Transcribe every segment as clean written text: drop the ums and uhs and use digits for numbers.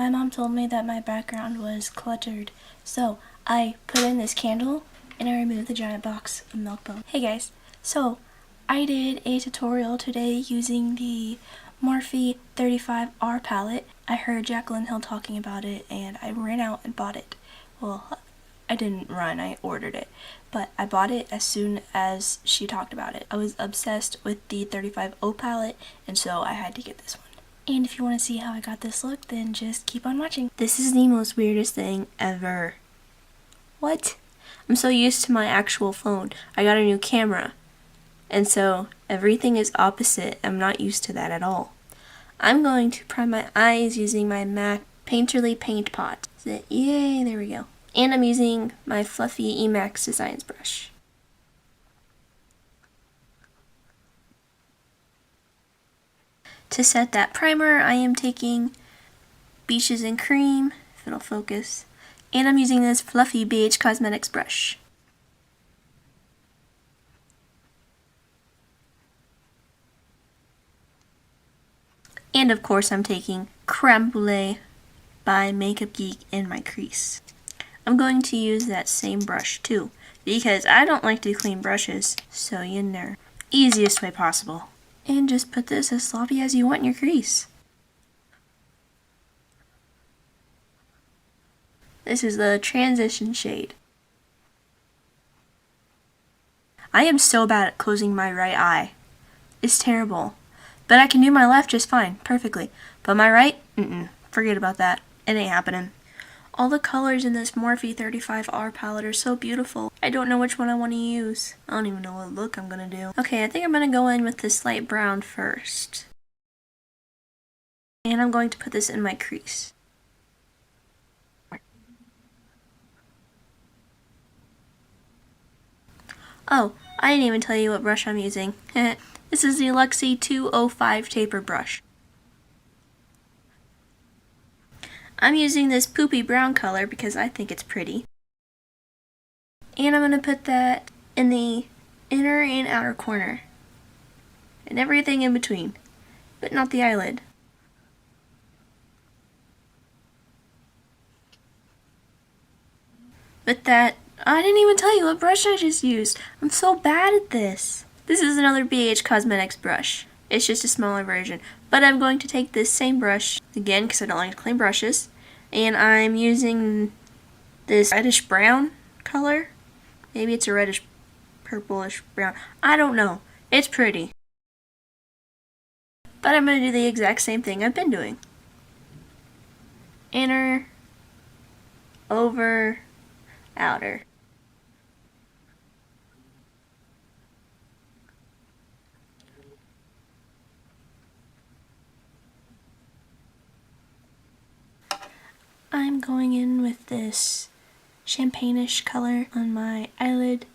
My mom told me that my background was cluttered, so I put in this candle and I removed the giant box of milk bone. Hey guys, so I did a tutorial today using the Morphe 35R palette. I heard Jaclyn Hill talking about it and I ran out and bought it. Well, I didn't run, I ordered it. But I bought it as soon as she talked about it. I was obsessed with the 35O palette, and so I had to get this one. And if you want to see how I got this look, then just keep on watching. This is the most weirdest thing ever. What? I'm so used to my actual phone. I got a new camera. And so everything is opposite. I'm not used to that at all. I'm going to prime my eyes using my MAC Painterly Paint Pot. Yay, there we go. And I'm using my fluffy Emax Designs brush. To set that primer, I am taking Beaches and Cream, if it'll focus, and I'm using this fluffy BH Cosmetics brush. And of course I'm taking Creme Brulee by Makeup Geek in my crease. I'm going to use that same brush too, because I don't like to clean brushes, so in there, easiest way possible. And just put this as sloppy as you want in your crease. This is the transition shade. I am so bad at closing my right eye. It's terrible. But I can do my left just fine, perfectly. But my right, forget about that. It ain't happening. All the colors in this Morphe 35R palette are so beautiful. I don't know which one I want to use. I don't even know what look I'm going to do. Okay, I think I'm going to go in with this light brown first. And I'm going to put this in my crease. Oh, I didn't even tell you what brush I'm using. This is the Luxie 205 taper brush. I'm using this poopy brown color because I think it's pretty. And I'm going to put that in the inner and outer corner. And everything in between. But not the eyelid. With that, I didn't even tell you what brush I just used. I'm so bad at this. This is another BH Cosmetics brush. It's just a smaller version. But I'm going to take this same brush, again because I don't like to clean brushes, and I'm using this reddish brown color. Maybe it's a reddish purplish brown. I don't know. It's pretty. But I'm going to do the exact same thing I've been doing. Inner, over, outer. I'm going in with this champagne-ish color on my eyelid,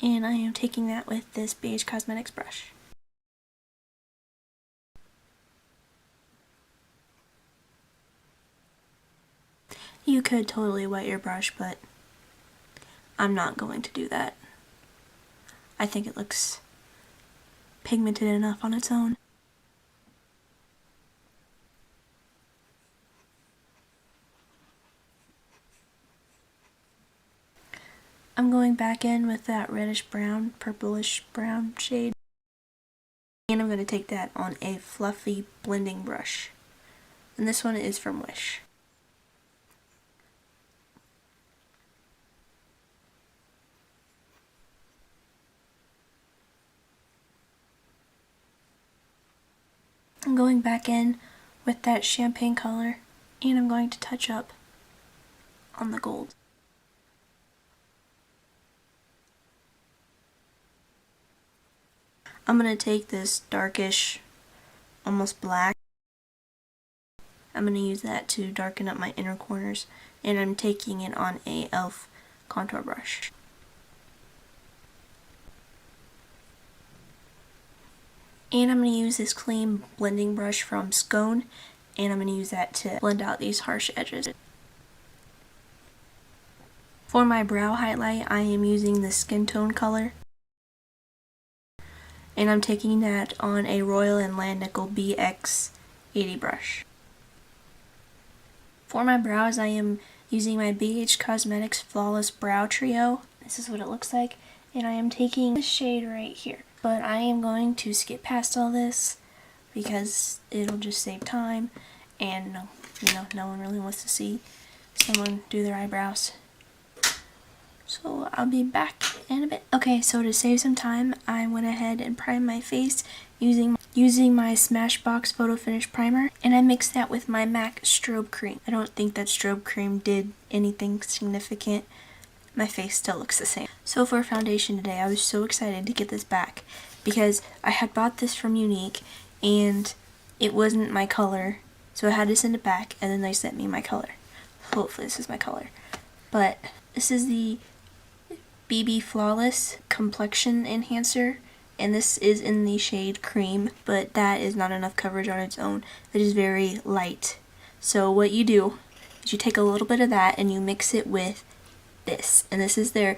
and I am taking that with this BH Cosmetics brush. You could totally wet your brush, but I'm not going to do that. I think it looks pigmented enough on its own. I'm going back in with that reddish brown, purplish brown shade. And I'm going to take that on a fluffy blending brush. And this one is from Wish. I'm going back in with that champagne color, and I'm going to touch up on the gold. I'm going to take this darkish, almost black. I'm going to use that to darken up my inner corners, and I'm taking it on a e.l.f. contour brush. And I'm going to use this clean blending brush from Scone, and I'm going to use that to blend out these harsh edges. For my brow highlight, I am using the skin tone color. And I'm taking that on a Royal & Landnickel BX80 brush. For my brows, I am using my BH Cosmetics Flawless Brow Trio. This is what it looks like. And I am taking this shade right here. But I am going to skip past all this because it'll just save time. And no one really wants to see someone do their eyebrows. So I'll be back in a bit. Okay, so to save some time, I went ahead and primed my face using my Smashbox Photo Finish Primer, and I mixed that with my MAC Strobe Cream. I don't think that Strobe Cream did anything significant. My face still looks the same. So for foundation today, I was so excited to get this back because I had bought this from Unique and it wasn't my color, so I had to send it back, and then they sent me my color. Hopefully this is my color. But this is the BB Flawless Complexion Enhancer, and this is in the shade Cream, but that is not enough coverage on its own. It is very light. So what you do is you take a little bit of that and you mix it with this, and this is their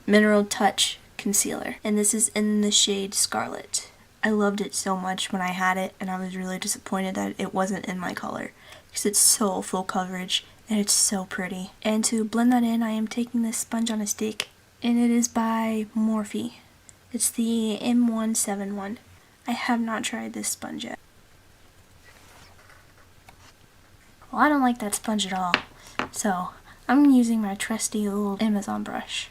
Mineral Touch Concealer, and this is in the shade Scarlet. I loved it so much when I had it, and I was really disappointed that it wasn't in my color because it's so full coverage and it's so pretty. And to blend that in, I am taking this sponge on a stick, and it is by Morphe. It's the M171. I have not tried this sponge yet. Well, I don't like that sponge at all, so I'm using my trusty old Amazon brush.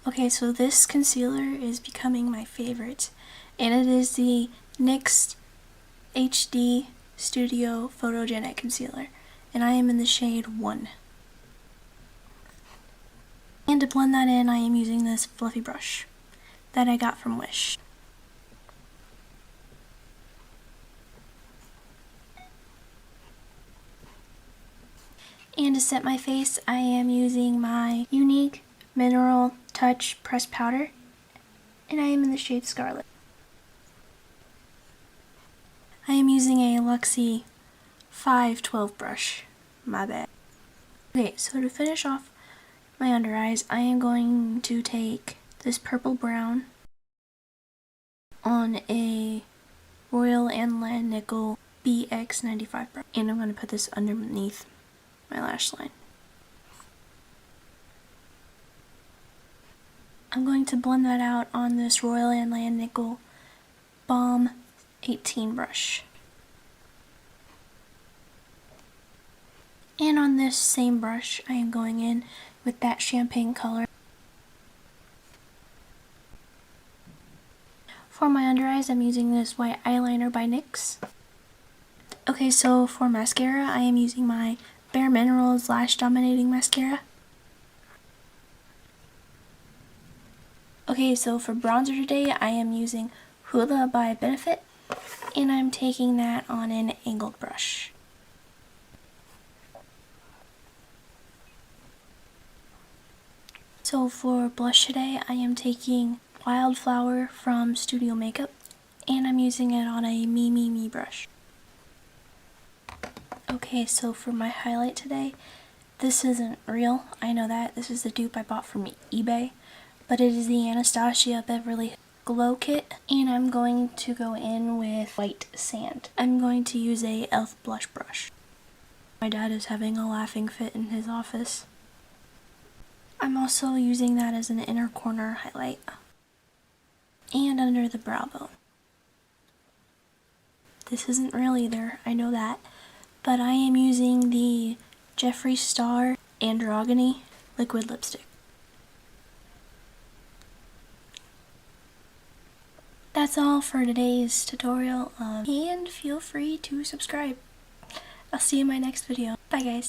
Okay, so this concealer is becoming my favorite, and it is the NYX HD Studio Photogenic Concealer, and I am in the shade 1. And to blend that in, I am using this fluffy brush that I got from Wish. And to set my face, I am using my Unique Mineral Touch Pressed Powder, and I am in the shade Scarlet. I am using a Luxie 512 brush. My bad. Okay, so to finish off my under eyes, I am going to take this purple brown on a Royal and Nickel BX95 brush, and I'm going to put this underneath my lash line. I'm going to blend that out on this Royal and Nickel Balm 18 brush. And on this same brush, I am going in with that champagne color. For my under eyes, I'm using this white eyeliner by NYX. Okay, so for mascara, I am using my Bare Minerals Lash Dominating Mascara. Okay, so for bronzer today, I am using Hoola by Benefit, and I'm taking that on an angled brush. So for blush today, I am taking Wildflower from Studio Makeup, and I'm using it on a Me brush. Okay, so for my highlight today, this isn't real, I know that. This is the dupe I bought from eBay, but it is the Anastasia Beverly Glow Kit, and I'm going to go in with White Sand. I'm going to use a e.l.f. blush brush. My dad is having a laughing fit in his office. I'm also using that as an inner corner highlight and under the brow bone. This isn't real either, I know that, but I am using the Jeffree Star Androgyny liquid lipstick. That's all for today's tutorial, and feel free to subscribe. I'll see you in my next video. Bye guys.